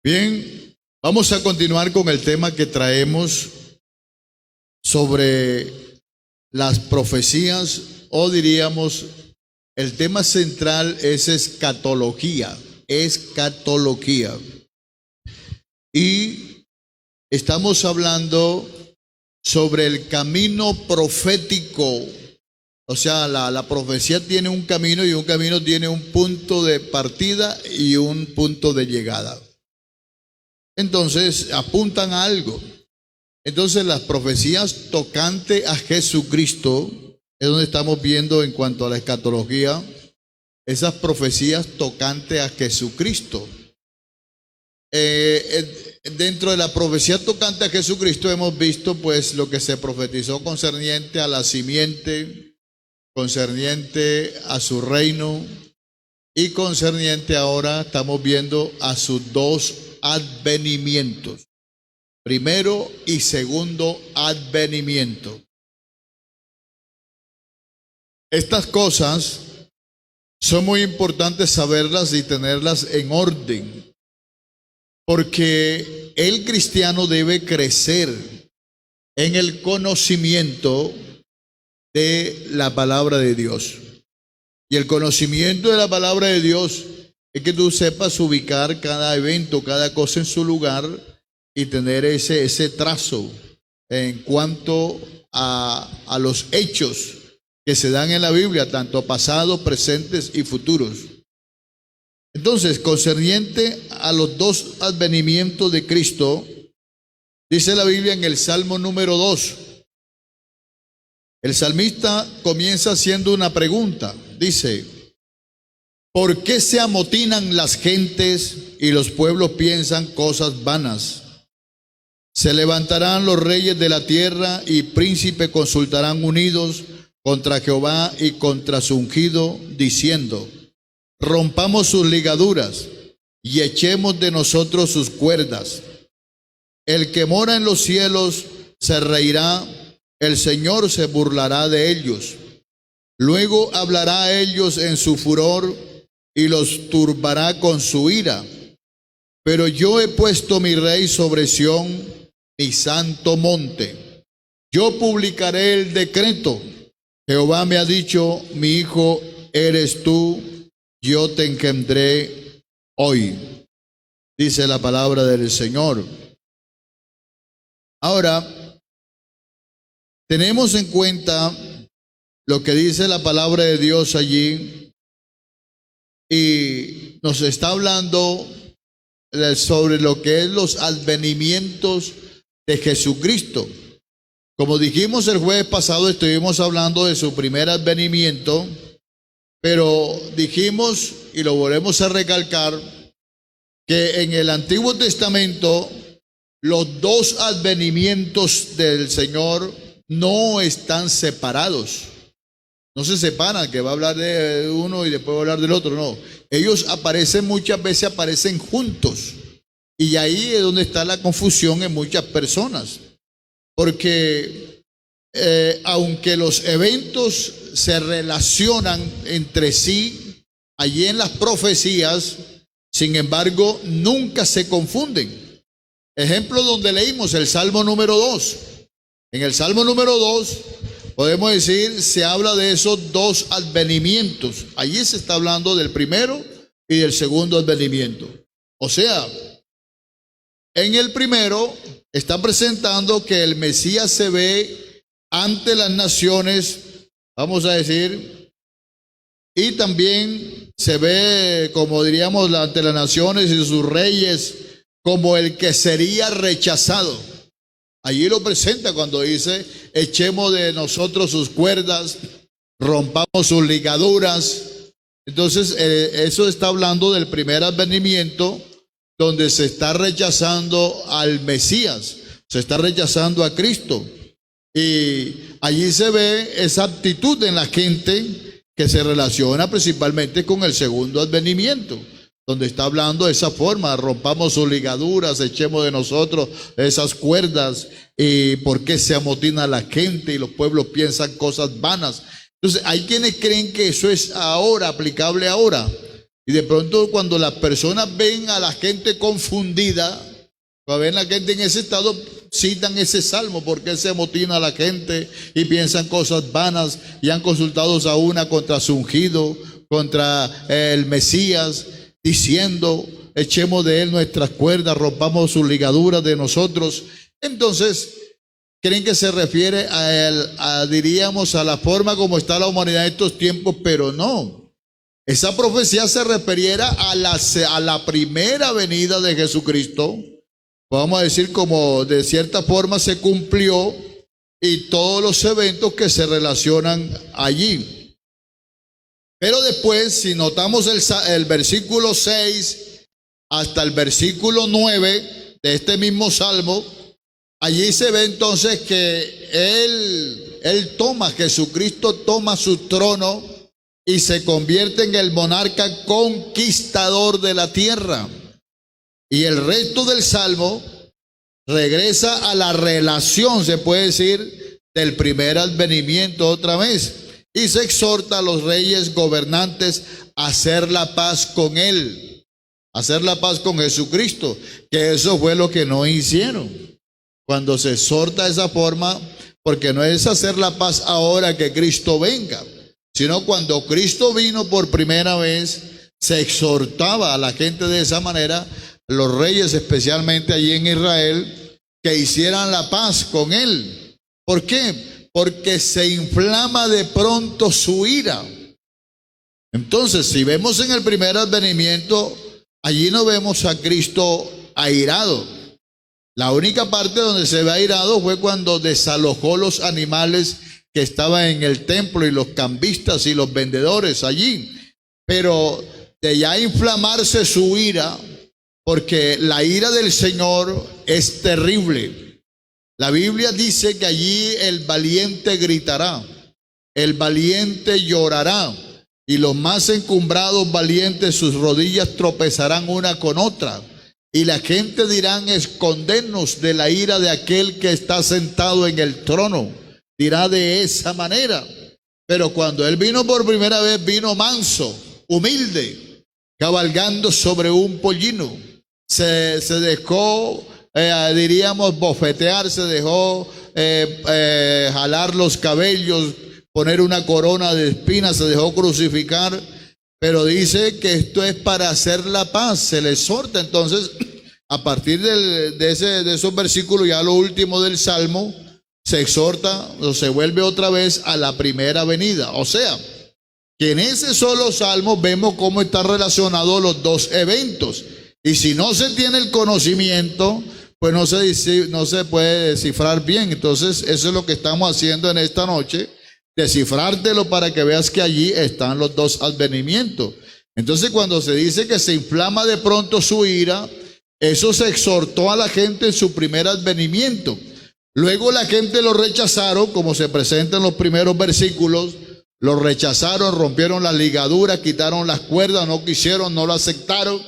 Bien, vamos a continuar con el tema que traemos sobre las profecías, o diríamos, el tema central es escatología, escatología. Y estamos hablando sobre el camino profético. O sea, la profecía tiene un camino y un camino tiene un punto de partida y un punto de llegada. Entonces, apuntan a algo. Entonces, las profecías tocante a Jesucristo es donde estamos viendo en cuanto a la escatología, esas profecías tocante a Jesucristo. Dentro de la profecía tocante a Jesucristo hemos visto pues lo que se profetizó concerniente a la simiente, concerniente a su reino y concerniente ahora estamos viendo a sus dos advenimientos, primero y segundo advenimiento. Estas cosas son muy importantes saberlas y tenerlas en orden, porque el cristiano debe crecer en el conocimiento de la palabra de Dios. Y el conocimiento de la palabra de Dios es que tú sepas ubicar cada evento, cada cosa en su lugar y tener ese trazo en cuanto a los hechos que se dan en la Biblia, tanto pasados, presentes y futuros. Entonces, concerniente a los dos advenimientos de Cristo, dice la Biblia en el Salmo número 2. El salmista comienza haciendo una pregunta. Dice: ¿por qué se amotinan las gentes y los pueblos piensan cosas vanas? Se levantarán los reyes de la tierra y príncipes consultarán unidos contra Jehová y contra su ungido, diciendo: rompamos sus ligaduras y echemos de nosotros sus cuerdas. El que mora en los cielos se reirá, el Señor se burlará de ellos. Luego hablará a ellos en su furor y los turbará con su ira. Pero yo he puesto mi rey sobre Sión, mi santo monte. Yo publicaré el decreto. Jehová me ha dicho: mi hijo eres tú, yo te engendré hoy. Dice la palabra del Señor. Ahora, tenemos en cuenta lo que dice la palabra de Dios allí y nos está hablando sobre lo que es los advenimientos de Jesucristo. Como dijimos el jueves pasado, estuvimos hablando de su primer advenimiento, pero dijimos, y lo volvemos a recalcar, que en el Antiguo Testamento los dos advenimientos del Señor no están separados. No se separan, que va a hablar de uno y después va a hablar del otro, no. Ellos aparecen, muchas veces aparecen juntos. Y ahí es donde está la confusión en muchas personas. Porque aunque los eventos se relacionan entre sí, allí en las profecías, sin embargo, nunca se confunden. Ejemplo donde leímos el Salmo número 2. En el Salmo número 2, podemos decir, se habla de esos dos advenimientos. Allí se está hablando del primero y del segundo advenimiento. O sea, en el primero está presentando que el Mesías se ve ante las naciones, vamos a decir, y también se ve, como diríamos, ante las naciones y sus reyes, como el que sería rechazado. Allí lo presenta cuando dice: echemos de nosotros sus cuerdas, rompamos sus ligaduras. Entonces, eso está hablando del primer advenimiento, donde se está rechazando al Mesías, se está rechazando a Cristo. Y allí se ve esa actitud en la gente que se relaciona principalmente con el segundo advenimiento, donde está hablando de esa forma: rompamos sus ligaduras, echemos de nosotros esas cuerdas. ¿Y por qué se amotina la gente y los pueblos piensan cosas vanas? Entonces hay quienes creen que eso es ahora, aplicable ahora. Y Y de pronto cuando las personas ven a la gente confundida, cuando ven a la gente en ese estado, citan ese salmo porque se amotina a la gente y piensan cosas vanas y han consultado a una contra su ungido, contra el Mesías, diciendo: echemos de él nuestras cuerdas, rompamos sus ligaduras de nosotros. Entonces, creen que se refiere diríamos, a la forma como está la humanidad en estos tiempos, pero no. Esa profecía se refiriera a la primera venida de Jesucristo. Vamos a decir, como de cierta forma se cumplió, y todos los eventos que se relacionan allí. Pero después, si notamos el versículo 6 hasta el versículo 9 de este mismo salmo, allí se ve entonces que Jesucristo toma su trono y se convierte en el monarca conquistador de la tierra. Y el resto del salmo regresa a la relación, se puede decir, del primer advenimiento otra vez. Y se exhorta a los reyes gobernantes a hacer la paz con él, a hacer la paz con Jesucristo, que eso fue lo que no hicieron. Cuando se exhorta de esa forma, porque no es hacer la paz ahora que Cristo venga, sino cuando Cristo vino por primera vez, se exhortaba a la gente de esa manera, los reyes especialmente allí en Israel, que hicieran la paz con él. ¿Por qué? Porque se inflama de pronto su ira. Entonces, si vemos en el primer advenimiento, allí no vemos a Cristo airado. La única parte donde se ve airado fue cuando desalojó los animales que estaban en el templo y los cambistas y los vendedores allí. Pero de ya inflamarse su ira, porque la ira del Señor es terrible. La Biblia dice que allí el valiente gritará, el valiente llorará, y los más encumbrados valientes sus rodillas tropezarán una con otra. Y la gente dirán: escondernos de la ira de aquel que está sentado en el trono. Dirá de esa manera. Pero cuando él vino por primera vez, vino manso, humilde, cabalgando sobre un pollino. Se dejó, diríamos, bofetear, se dejó jalar los cabellos, poner una corona de espinas, se dejó crucificar. Pero dice que esto es para hacer la paz, se le exhorta. Entonces, a partir de esos versículos, ya lo último del Salmo, se exhorta o se vuelve otra vez a la primera venida. O sea, que en ese solo Salmo vemos cómo están relacionados los dos eventos. Y si no se tiene el conocimiento, pues no se puede descifrar bien. Entonces, eso es lo que estamos haciendo en esta noche. Descifrártelo para que veas que allí están los dos advenimientos. Entonces, cuando se dice que se inflama de pronto su ira, eso se exhortó a la gente en su primer advenimiento. Luego la gente lo rechazaron, como se presenta en los primeros versículos. Lo rechazaron, rompieron las ligaduras, quitaron las cuerdas, no quisieron, no lo aceptaron.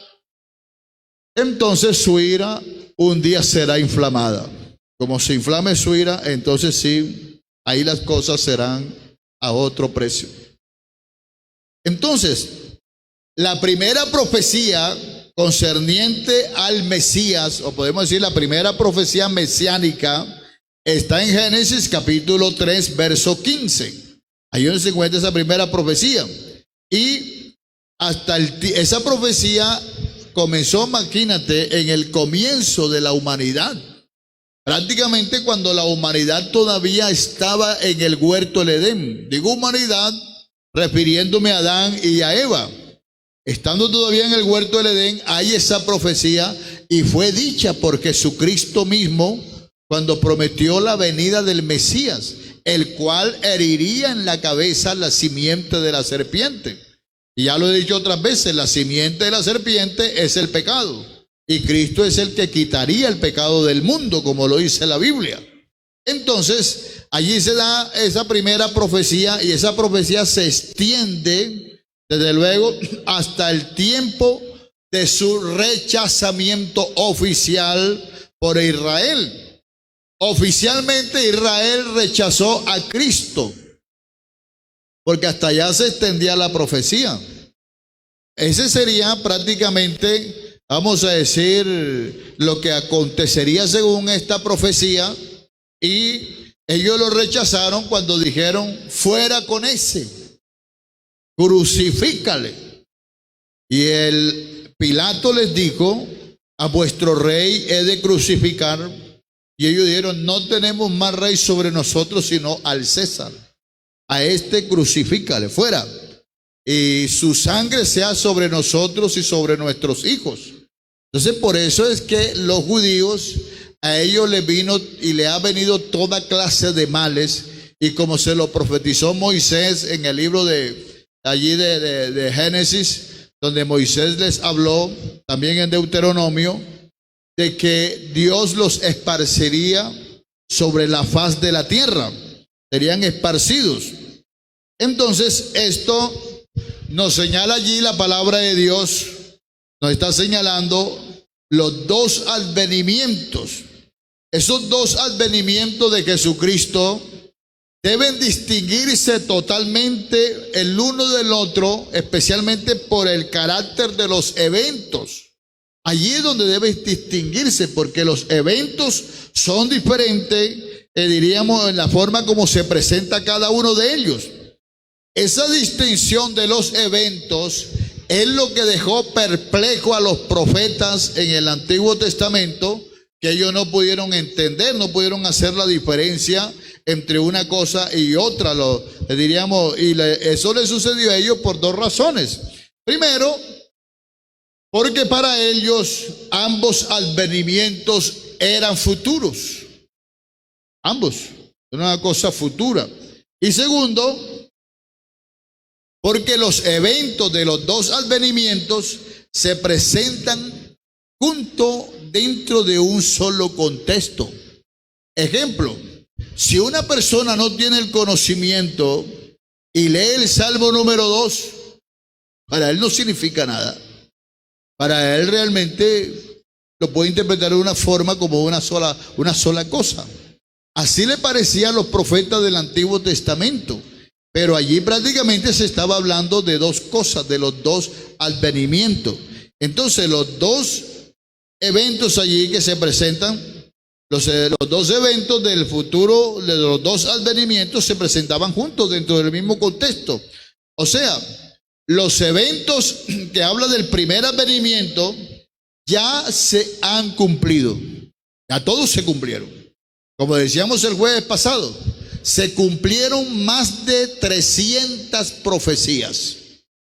Entonces su ira un día será inflamada. Como se inflame su ira, entonces sí, ahí las cosas serán a otro precio. Entonces, la primera profecía concerniente al Mesías, o podemos decir la primera profecía mesiánica, está en Génesis capítulo 3, verso 15. Ahí donde se encuentra esa primera profecía. Y hasta esa profecía comenzó, imagínate, en el comienzo de la humanidad. Prácticamente cuando la humanidad todavía estaba en el huerto del Edén. Digo humanidad refiriéndome a Adán y a Eva. Estando todavía en el huerto del Edén, hay esa profecía y fue dicha por Jesucristo mismo cuando prometió la venida del Mesías, el cual heriría en la cabeza la simiente de la serpiente. Y ya lo he dicho otras veces, la simiente de la serpiente es el pecado. Y Cristo es el que quitaría el pecado del mundo, como lo dice la Biblia. Entonces, allí se da esa primera profecía y esa profecía se extiende, desde luego, hasta el tiempo de su rechazamiento oficial por Israel. Oficialmente Israel rechazó a Cristo, porque hasta allá se extendía la profecía. Ese sería prácticamente, vamos a decir, lo que acontecería según esta profecía, y ellos lo rechazaron cuando dijeron, fuera con ese, crucifícale. Y el Pilato les dijo, a vuestro rey he de crucificar. Y ellos dijeron, no tenemos más rey sobre nosotros sino al César. A este crucifícale, fuera. Y su sangre sea sobre nosotros y sobre nuestros hijos. Entonces por eso es que los judíos, a ellos les vino y le ha venido toda clase de males. Y como se lo profetizó Moisés en el libro de Génesis, donde Moisés les habló, también en Deuteronomio, de que Dios los esparciría sobre la faz de la tierra, serían esparcidos. Entonces esto nos señala allí la palabra de Dios, nos está señalando los dos advenimientos. Esos dos advenimientos de Jesucristo deben distinguirse totalmente el uno del otro, especialmente por el carácter de los eventos. Allí es donde debe distinguirse, porque los eventos son diferentes, diríamos, en la forma como se presenta cada uno de ellos. Esa distinción de los eventos es lo que dejó perplejo a los profetas en el Antiguo Testamento, que ellos no pudieron entender, no pudieron hacer la diferencia entre una cosa y otra, eso le sucedió a ellos por dos razones. Primero, porque para ellos ambos advenimientos eran futuros. Ambos, era una cosa futura. Y segundo, porque los eventos de los dos advenimientos se presentan juntos dentro de un solo contexto. Ejemplo, si una persona no tiene el conocimiento y lee el Salmo número 2, para él no significa nada. Para él realmente lo puede interpretar de una forma como una sola cosa. Así le parecía a los profetas del Antiguo Testamento. Pero allí prácticamente se estaba hablando de dos cosas, de los dos advenimientos. Entonces los dos eventos allí que se presentan, los dos eventos del futuro, de los dos advenimientos, se presentaban juntos dentro del mismo contexto. O sea, los eventos que habla del primer advenimiento ya se han cumplido. Ya todos se cumplieron. Como decíamos el jueves pasado, se cumplieron más de 300 profecías,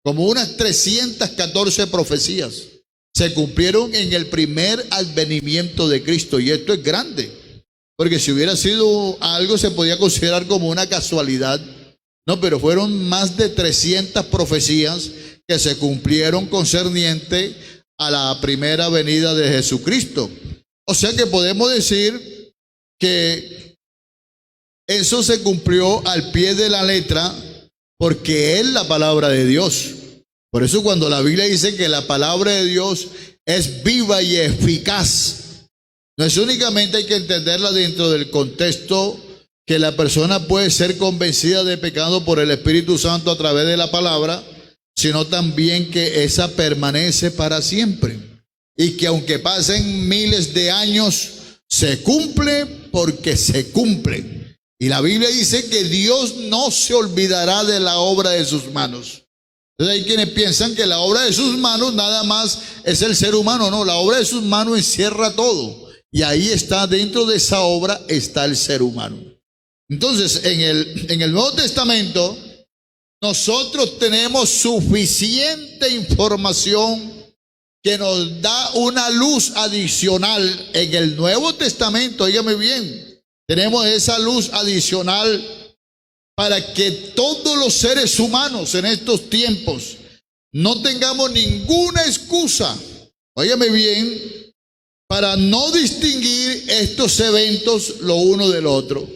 como unas 314 profecías. Se cumplieron en el primer advenimiento de Cristo. Y esto es grande, porque si hubiera sido algo se podía considerar como una casualidad. No, pero fueron más de 300 profecías que se cumplieron concerniente a la primera venida de Jesucristo. O sea que podemos decir que eso se cumplió al pie de la letra, porque es la palabra de Dios. Por eso cuando la Biblia dice que la palabra de Dios es viva y eficaz, no es únicamente hay que entenderla dentro del contexto que la persona puede ser convencida de pecado por el Espíritu Santo a través de la palabra, sino también que esa permanece para siempre. Y que aunque pasen miles de años, se cumple porque se cumple. Y la Biblia dice que Dios no se olvidará de la obra de sus manos. Entonces hay quienes piensan que la obra de sus manos nada más es el ser humano. No, la obra de sus manos encierra todo. Y ahí está, dentro de esa obra está el ser humano. Entonces, en el Nuevo Testamento, nosotros tenemos suficiente información que nos da una luz adicional. En el Nuevo Testamento, óigame bien, tenemos esa luz adicional para que todos los seres humanos en estos tiempos no tengamos ninguna excusa, óigame bien, para no distinguir estos eventos lo uno del otro.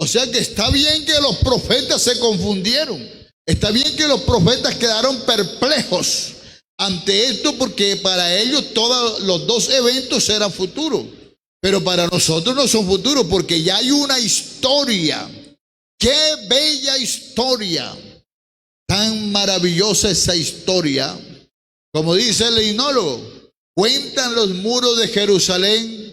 O sea que está bien que los profetas se confundieron. Está bien que los profetas quedaron perplejos ante esto, porque para ellos todos los dos eventos eran futuros. Pero para nosotros no son futuros, porque ya hay una historia. ¡Qué bella historia! Tan maravillosa esa historia, Como dice el himnólogo, cuentan los muros de Jerusalén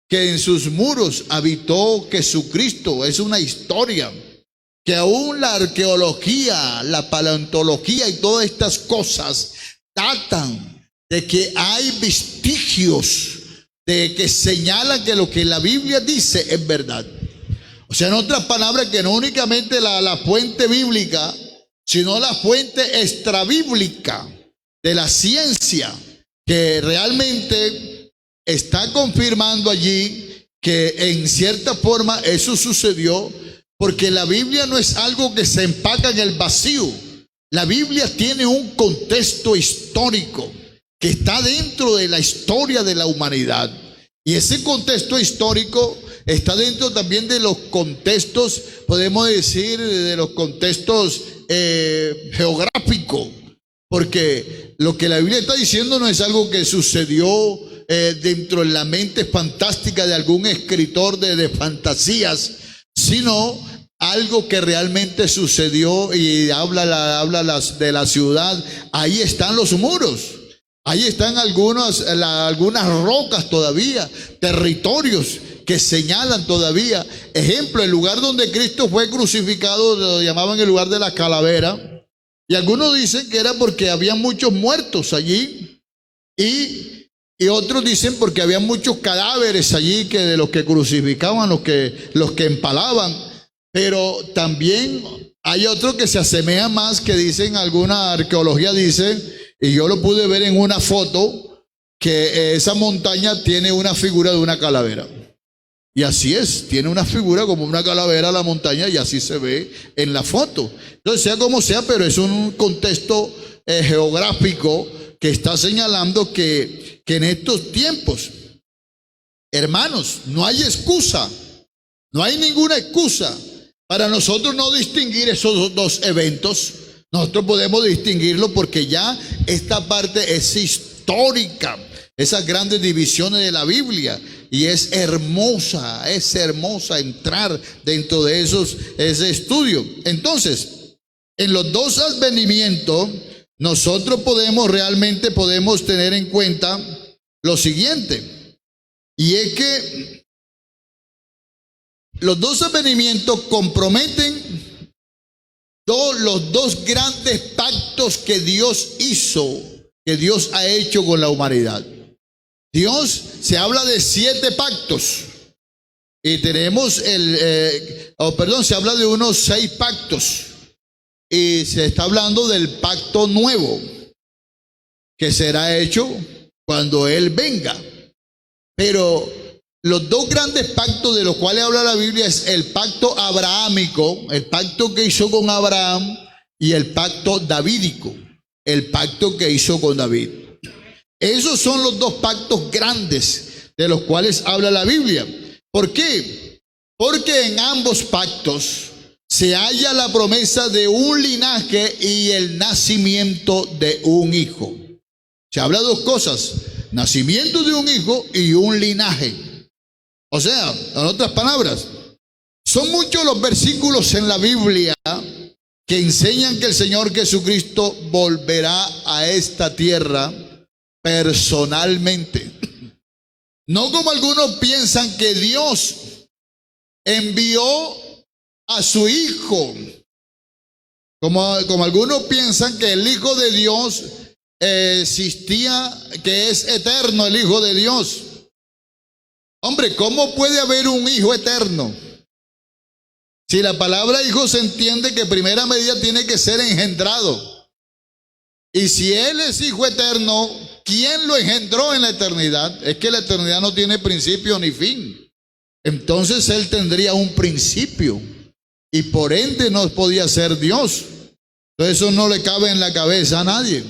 que en sus muros habitó Jesucristo. Es una historia que aún la arqueología, la paleontología y todas estas cosas datan de que hay vestigios de que señalan que lo que la Biblia dice es verdad. O sea, en otras palabras, que no únicamente la fuente bíblica, sino la fuente extrabíblica de la ciencia, que realmente está confirmando allí que en cierta forma eso sucedió, porque la Biblia no es algo que se empaca en el vacío. La Biblia tiene un contexto histórico que está dentro de la historia de la humanidad. Y ese contexto histórico está dentro también de los contextos, podemos decir, de los contextos geográficos. Porque lo que la Biblia está diciendo no es algo que sucedió dentro de la mente fantástica de algún escritor de fantasías, sino algo que realmente sucedió y habla de la ciudad. Ahí están los muros. Ahí están algunas rocas todavía, territorios que señalan todavía. Ejemplo, el lugar donde Cristo fue crucificado lo llamaban el lugar de la calavera. Y algunos dicen que era porque había muchos muertos allí. Y otros dicen porque había muchos cadáveres allí que de los que crucificaban, los que empalaban. Pero también hay otros que se asemejan más, que dicen, alguna arqueología dice, y yo lo pude ver en una foto, que esa montaña tiene una figura de una calavera. Y así es, tiene una figura como una calavera la montaña, y así se ve en la foto. Entonces, sea como sea, pero es un contexto geográfico que está señalando que en estos tiempos, hermanos, no hay excusa, no hay ninguna excusa para nosotros no distinguir esos dos eventos. Nosotros podemos distinguirlo porque ya esta parte es histórica, esas grandes divisiones de la Biblia, y es hermosa entrar dentro de ese estudio. Entonces, en los dos advenimientos, nosotros realmente podemos tener en cuenta lo siguiente, y es que los dos advenimientos comprometen los dos grandes pactos que Dios hizo, que Dios ha hecho con la humanidad. Se habla de 7 pactos. Y tenemos se habla de unos 6 pactos. Y se está hablando del pacto nuevo, que será hecho cuando Él venga. Pero los dos grandes pactos de los cuales habla la Biblia es el pacto abrahámico, el pacto que hizo con Abraham, y el pacto davídico, el pacto que hizo con David. Esos son los dos pactos grandes de los cuales habla la Biblia. ¿Por qué? Porque en ambos pactos se halla la promesa de un linaje y el nacimiento de un hijo. Se habla de dos cosas: nacimiento de un hijo y un linaje. O sea, en otras palabras, son muchos los versículos en la Biblia que enseñan que el Señor Jesucristo volverá a esta tierra personalmente. No como algunos piensan que Dios envió a su Hijo. Como algunos piensan que el Hijo de Dios existía, que es eterno el Hijo de Dios. Hombre, ¿cómo puede haber un hijo eterno? Si la palabra hijo se entiende que en primera medida tiene que ser engendrado. Y si Él es hijo eterno, ¿quién lo engendró en la eternidad? Es que la eternidad no tiene principio ni fin. Entonces Él tendría un principio y por ende no podía ser Dios. Entonces eso no le cabe en la cabeza a nadie.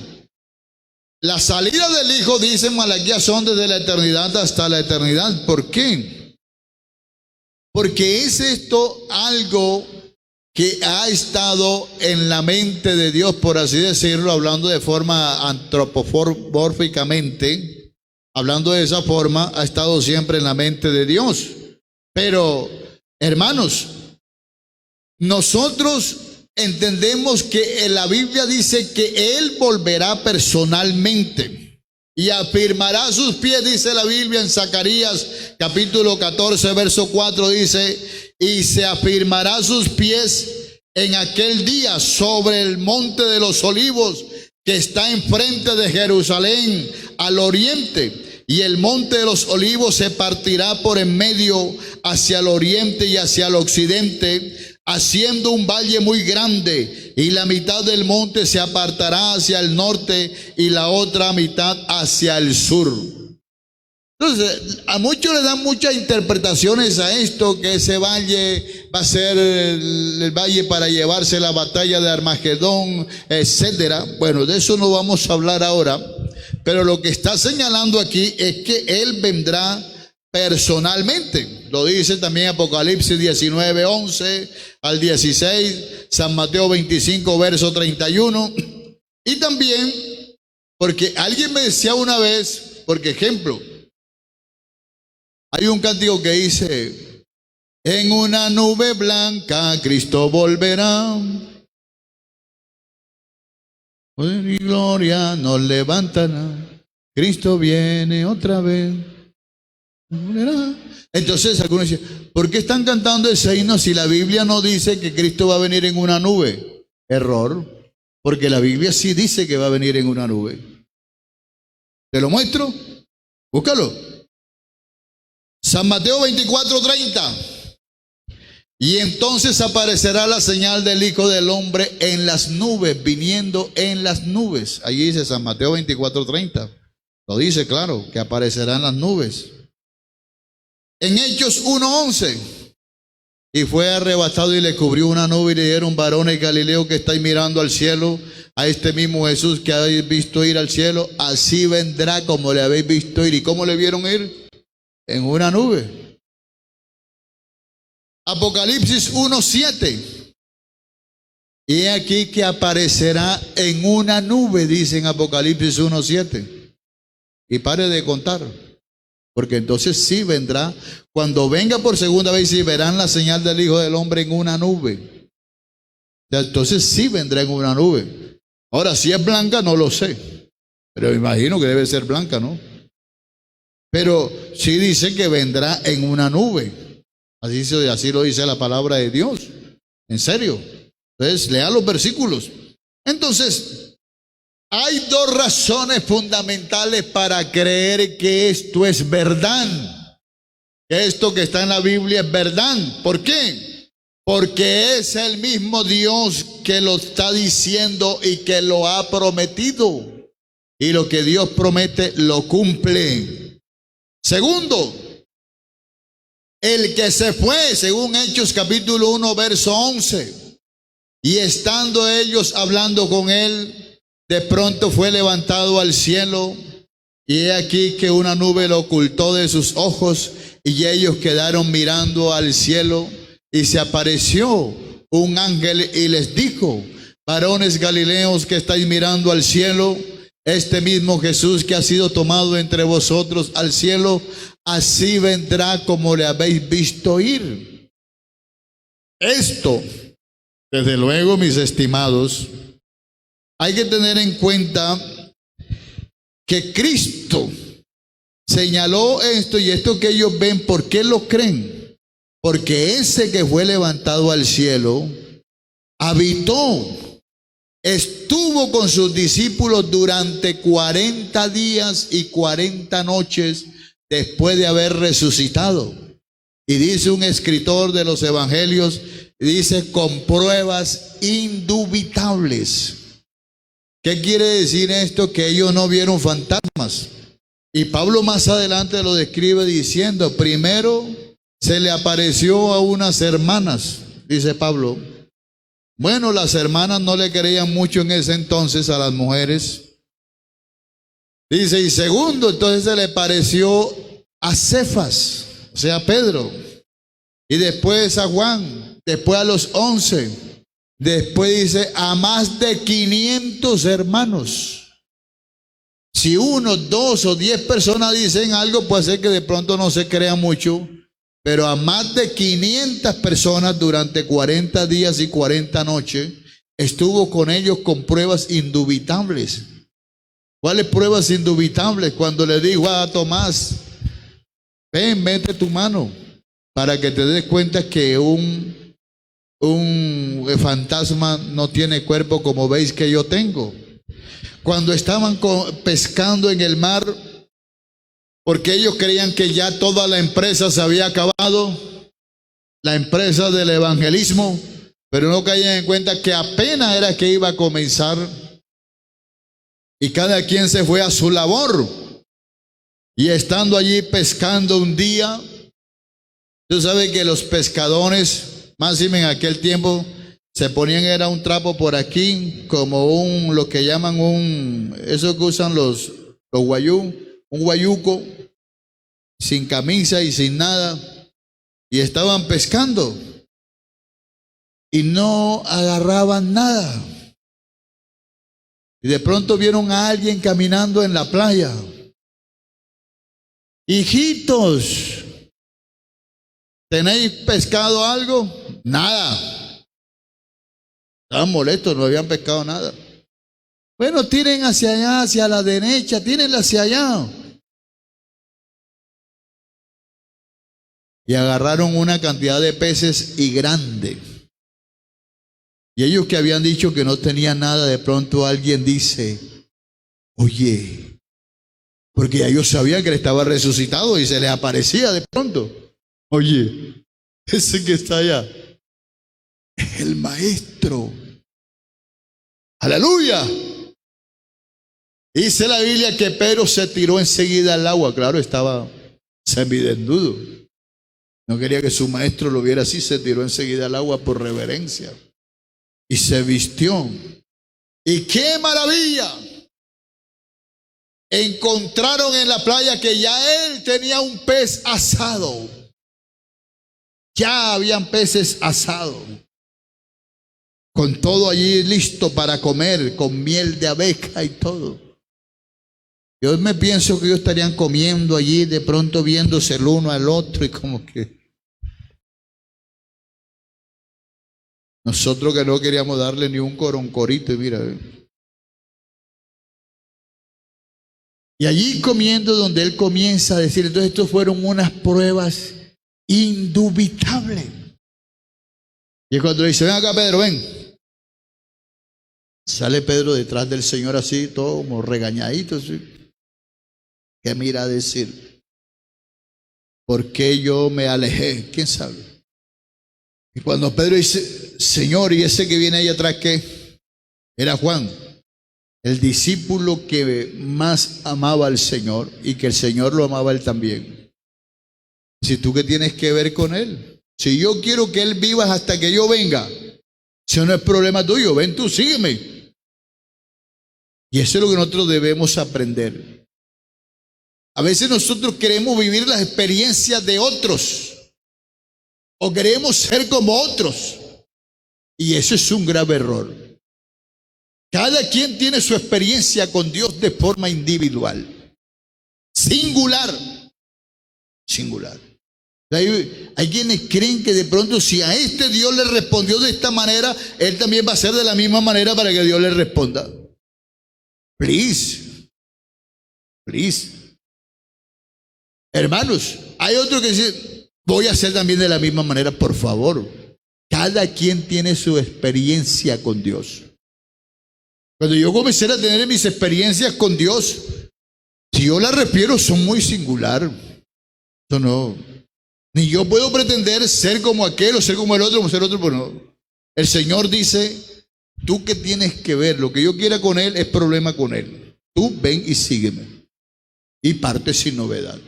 La salida del Hijo, dice Malaquías, son desde la eternidad hasta la eternidad. ¿Por qué? Porque es esto algo que ha estado en la mente de Dios, por así decirlo, hablando de forma antropomórficamente, hablando de esa forma, ha estado siempre en la mente de Dios. Pero, hermanos, nosotros entendemos que en la Biblia dice que Él volverá personalmente y afirmará sus pies, dice la Biblia en Zacarías capítulo 14, verso 4, dice, y se afirmará sus pies en aquel día sobre el monte de los olivos que está enfrente de Jerusalén al oriente, y el monte de los olivos se partirá por en medio hacia el oriente y hacia el occidente, haciendo un valle muy grande, y la mitad del monte se apartará hacia el norte y la otra mitad hacia el sur. Entonces, a muchos le dan muchas interpretaciones a esto, que ese valle va a ser el valle para llevarse la batalla de Armagedón, etcétera. Bueno, de eso no vamos a hablar ahora, pero lo que está señalando aquí es que Él vendrá personalmente. Lo dice también Apocalipsis 19, 11 al 16, San Mateo 25, verso 31. Y también, porque alguien me decía una vez, porque ejemplo, hay un cántico que dice, en una nube blanca Cristo volverá, poder y gloria nos levantará, Cristo viene otra vez. Entonces algunos dicen, ¿por qué están cantando ese himno si la Biblia no dice que Cristo va a venir en una nube? Error, porque la Biblia sí dice que va a venir en una nube. ¿Te lo muestro? Búscalo. San Mateo 24, 30. Y entonces aparecerá la señal del Hijo del Hombre en las nubes, viniendo en las nubes. Allí dice San Mateo 24, 30. Lo dice claro, que aparecerá en las nubes. En Hechos 1, 11. Y fue arrebatado y le cubrió una nube y le dieron varones Galileo que estáis mirando al cielo. A este mismo Jesús que habéis visto ir al cielo, así vendrá como le habéis visto ir. ¿Y cómo le vieron ir? En una nube. Apocalipsis 1:7. Y aquí que aparecerá en una nube, dice en Apocalipsis 1:7. Y pare de contar, porque entonces sí vendrá. Cuando venga por segunda vez, sí verán la señal del Hijo del Hombre en una nube. Entonces sí vendrá en una nube. Ahora, si es blanca, no lo sé, pero me imagino que debe ser blanca, ¿no? Pero sí dice que vendrá en una nube. Así lo dice la palabra de Dios. En serio. Entonces, lea los versículos. Entonces, hay dos razones fundamentales para creer que esto es verdad. Que esto que está en la Biblia es verdad. ¿Por qué? Porque es el mismo Dios que lo está diciendo y que lo ha prometido. Y lo que Dios promete lo cumple. Segundo, el que se fue, según Hechos capítulo 1, verso 11, y estando ellos hablando con él, de pronto fue levantado al cielo, y he aquí que una nube lo ocultó de sus ojos, y ellos quedaron mirando al cielo, y se apareció un ángel y les dijo, varones galileos que estáis mirando al cielo, este mismo Jesús que ha sido tomado entre vosotros al cielo, así vendrá como le habéis visto ir. Esto, desde luego, mis estimados, hay que tener en cuenta que Cristo señaló esto, y esto que ellos ven, ¿por qué lo creen? Porque ese que fue levantado al cielo habitó, estuvo con sus discípulos durante 40 días y 40 noches después de haber resucitado. Y dice un escritor de los evangelios, dice con pruebas indubitables. ¿Qué quiere decir esto? Que ellos no vieron fantasmas. Y Pablo más adelante lo describe diciendo, primero se le apareció a unas hermanas, dice Pablo. Bueno, las hermanas no le creían mucho en ese entonces a las mujeres. Dice, y segundo, entonces se le pareció a Cefas, o sea, Pedro. Y después a Juan, después a los 11. Después dice, a más de 500 hermanos. Si 1, 2 o 10 personas dicen algo, puede ser que de pronto no se crea mucho. Pero a más de 500 personas durante 40 días y 40 noches, estuvo con ellos con pruebas indubitables. ¿Cuáles pruebas indubitables? Cuando le dijo a Tomás, ven, mete tu mano para que te des cuenta que un fantasma no tiene cuerpo como veis que yo tengo. Cuando estaban pescando en el mar, porque ellos creían que ya toda la empresa se había acabado, la empresa del evangelismo, pero no caían en cuenta que apenas era que iba a comenzar y cada quien se fue a su labor. Y estando allí pescando un día, tú sabes que los pescadores, más en aquel tiempo, se ponían, era un trapo por aquí, como lo que llaman eso que usan los guayú, un guayuco, sin camisa y sin nada, y estaban pescando, y no agarraban nada. Y de pronto vieron a alguien caminando en la playa. Hijitos, ¿tenéis pescado algo? Nada. Estaban molestos, no habían pescado nada. Bueno, tiren hacia allá, hacia la derecha, tírenla hacia allá. Y agarraron una cantidad de peces y grande. Y ellos que habían dicho que no tenían nada, de pronto alguien dice, oye, porque ya ellos sabían que él estaba resucitado y se les aparecía de pronto. Oye, ese que está allá es el maestro. Aleluya. Dice la Biblia que Pedro se tiró enseguida al agua. Claro, estaba semidesnudo. No quería que su maestro lo viera así, se tiró enseguida al agua por reverencia. Y se vistió. ¡Y qué maravilla! Encontraron en la playa que ya él tenía un pez asado. Ya habían peces asados. Con todo allí listo para comer, con miel de abeja y todo. Yo me pienso que ellos estarían comiendo allí, de pronto viéndose el uno al otro y como que... Nosotros que no queríamos darle ni un coroncorito, y mira. Y allí comiendo donde él comienza a decir, entonces estos fueron unas pruebas indubitables. Y es cuando le dice, ven acá Pedro, ven. Sale Pedro detrás del Señor así, todo como regañadito, así. ¿Qué mira a decir? ¿Por qué yo me alejé? ¿Quién sabe? Y cuando Pedro dice, Señor, ¿y ese que viene ahí atrás qué? Era Juan, el discípulo que más amaba al Señor y que el Señor lo amaba a él también. Si tú qué tienes que ver con él, si yo quiero que él viva hasta que yo venga, si no es problema tuyo, ven tú, sígueme. Y eso es lo que nosotros debemos aprender. A veces nosotros queremos vivir las experiencias de otros o queremos ser como otros, y eso es un grave error. Cada quien tiene su experiencia con Dios de forma individual, singular. Hay quienes creen que de pronto si a este Dios le respondió de esta manera, él también va a ser de la misma manera para que Dios le responda. Please. Hermanos, hay otros que dicen, voy a hacer también de la misma manera, por favor. Cada quien tiene su experiencia con Dios. Cuando yo comencé a tener mis experiencias con Dios, si yo las refiero, son muy singular. Eso no. Ni yo puedo pretender ser como aquel o ser como el otro o ser otro, pero no. El Señor dice, tú que tienes que ver, lo que yo quiera con él es problema con él. Tú ven y sígueme. Y parte sin novedad.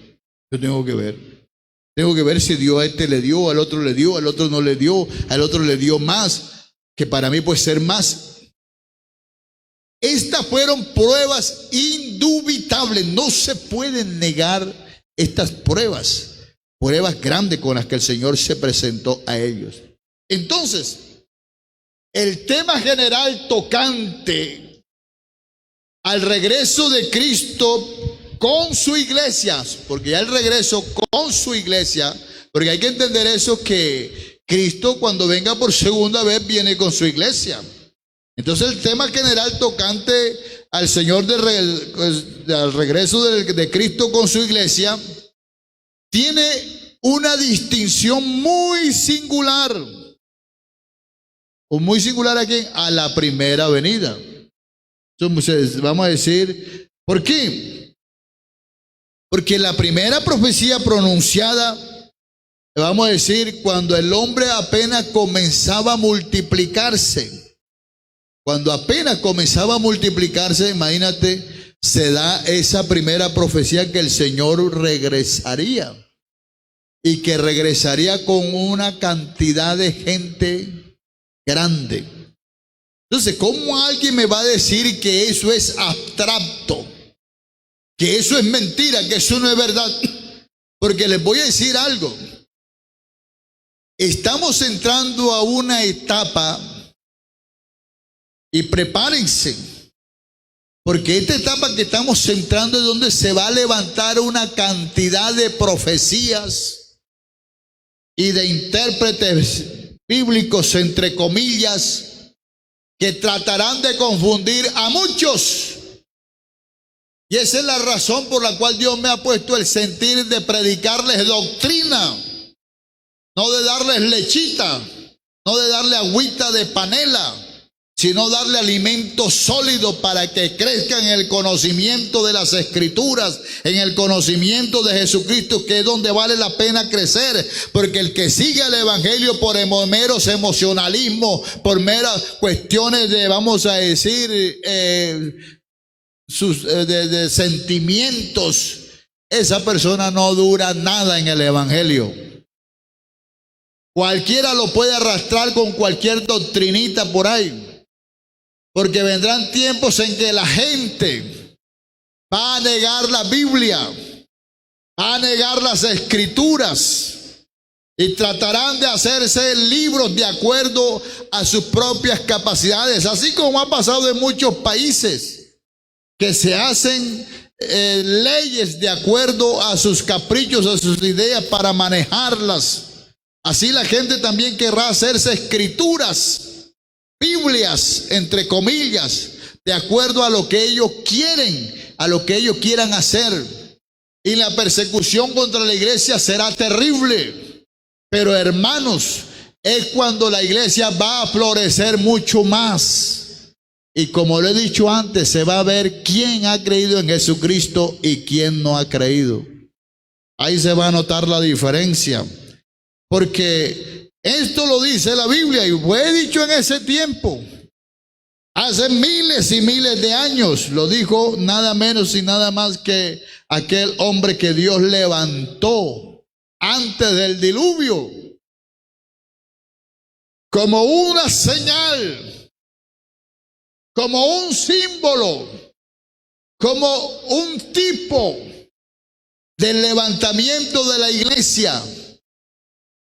Yo tengo que ver. Tengo que ver si Dios a este le dio, al otro le dio, al otro no le dio, al otro le dio más, que para mí puede ser más. Estas fueron pruebas indubitables. No se pueden negar estas pruebas. Pruebas grandes con las que el Señor se presentó a ellos. Entonces, el tema general tocante al regreso de Cristo con su iglesia, porque ya el regreso con su iglesia, porque hay que entender eso, que Cristo cuando venga por segunda vez viene con su iglesia. Entonces el tema general tocante al Señor al regreso de Cristo con su iglesia tiene una distinción muy singular. ¿O muy singular a quién? A la primera venida. Entonces vamos a decir, ¿por qué? Porque la primera profecía pronunciada, vamos a decir, cuando el hombre apenas comenzaba a multiplicarse. Cuando apenas comenzaba a multiplicarse, imagínate, se da esa primera profecía que el Señor regresaría. Y que regresaría con una cantidad de gente grande. Entonces, ¿cómo alguien me va a decir que eso es abstracto? Que eso es mentira, que eso no es verdad. Porque les voy a decir algo. Estamos entrando a una etapa y prepárense. Porque esta etapa que estamos entrando es donde se va a levantar una cantidad de profecías y de intérpretes bíblicos, entre comillas, que tratarán de confundir a muchos. Y esa es la razón por la cual Dios me ha puesto el sentir de predicarles doctrina, no de darles lechita, no de darle agüita de panela, sino darle alimento sólido para que crezcan en el conocimiento de las Escrituras, en el conocimiento de Jesucristo, que es donde vale la pena crecer, porque el que sigue el Evangelio por meros emocionalismo, por meras cuestiones de, vamos a decir, de sentimientos, esa persona no dura nada en el Evangelio. Cualquiera lo puede arrastrar con cualquier doctrinita por ahí. Porque vendrán tiempos en que la gente va a negar la Biblia, va a negar las Escrituras y tratarán de hacerse libros de acuerdo a sus propias capacidades, así como ha pasado en muchos países que se hacen leyes de acuerdo a sus caprichos, a sus ideas para manejarlas. Así la gente también querrá hacerse escrituras, Biblias, entre comillas, de acuerdo a lo que ellos quieren, a lo que ellos quieran hacer. Y la persecución contra la iglesia será terrible. Pero hermanos, es cuando la iglesia va a florecer mucho más. Y como lo he dicho antes, se va a ver quién ha creído en Jesucristo y quién no ha creído. Ahí se va a notar la diferencia. Porque esto lo dice la Biblia y fue dicho en ese tiempo. Hace miles y miles de años lo dijo nada menos y nada más que aquel hombre que Dios levantó antes del diluvio como una señal, como un símbolo, como un tipo del levantamiento de la iglesia.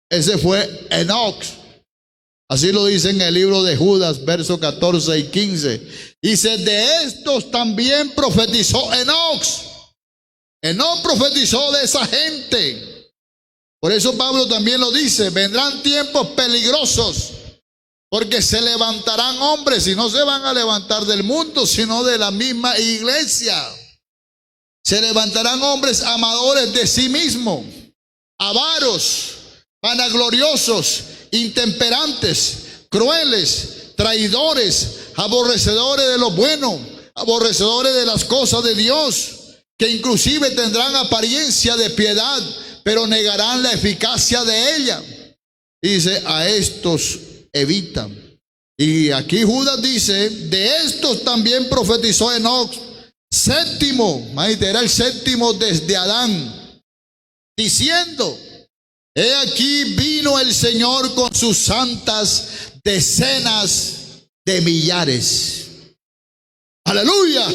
Ese fue Enoc. Así lo dice en el libro de Judas, versos 14 y 15. Dice, de estos también profetizó Enoc. Enoc profetizó de esa gente. Por eso Pablo también lo dice, vendrán tiempos peligrosos, porque se levantarán hombres, y no se van a levantar del mundo, sino de la misma iglesia. Se levantarán hombres amadores de sí mismos, avaros, vanagloriosos, intemperantes, crueles, traidores, aborrecedores de lo bueno, aborrecedores de las cosas de Dios, que inclusive tendrán apariencia de piedad, pero negarán la eficacia de ella. Dice, a estos evitan. Y aquí Judas dice, de estos también profetizó Enoc, séptimo, era el séptimo desde Adán, diciendo, he aquí vino el Señor con sus santas decenas de millares. Aleluya.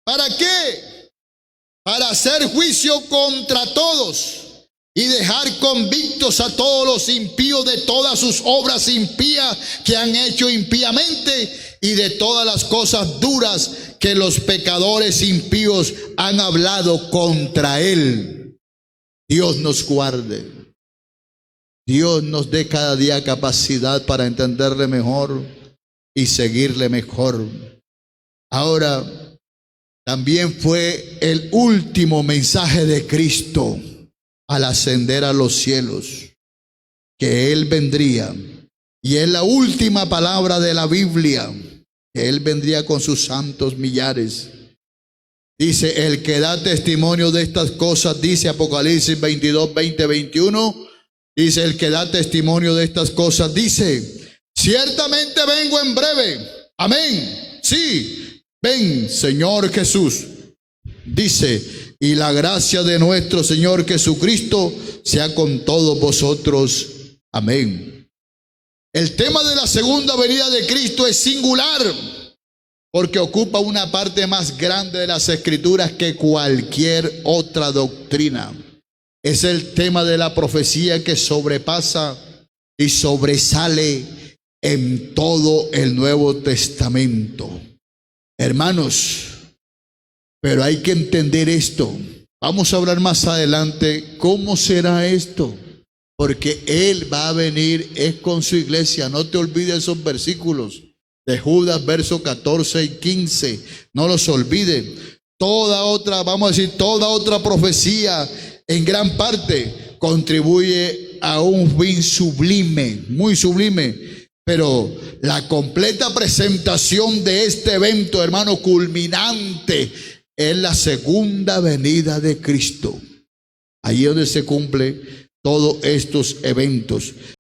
¿Para qué? Para hacer juicio contra todos y dejar convictos a todos los impíos de todas sus obras impías que han hecho impíamente y de todas las cosas duras que los pecadores impíos han hablado contra él. Dios nos guarde. Dios nos dé cada día capacidad para entenderle mejor. y seguirle mejor. Ahora, también fue el último mensaje de Cristo al ascender a los cielos, que Él vendría. Y es la última palabra de la Biblia, que Él vendría con sus santos millares. Dice, el que da testimonio de estas cosas, dice Apocalipsis 22, 20, 21. Dice, el que da testimonio de estas cosas, dice, ciertamente vengo en breve. Amén. Sí, ven, Señor Jesús. Dice, y la gracia de nuestro Señor Jesucristo sea con todos vosotros. Amén. El tema de la segunda venida de Cristo es singular, porque ocupa una parte más grande de las Escrituras que cualquier otra doctrina. Es el tema de la profecía que sobrepasa y sobresale en todo el Nuevo Testamento. Hermanos, pero hay que entender esto. Vamos a hablar más adelante cómo será esto, porque Él va a venir es con su iglesia. No te olvides esos versículos de Judas, versos 14 y 15. No los olvides. Toda otra, vamos a decir, toda otra profecía en gran parte contribuye a un fin sublime, muy sublime. Pero la completa presentación de este evento, hermano, culminante, es la segunda venida de Cristo. Ahí es donde se cumple todos estos eventos.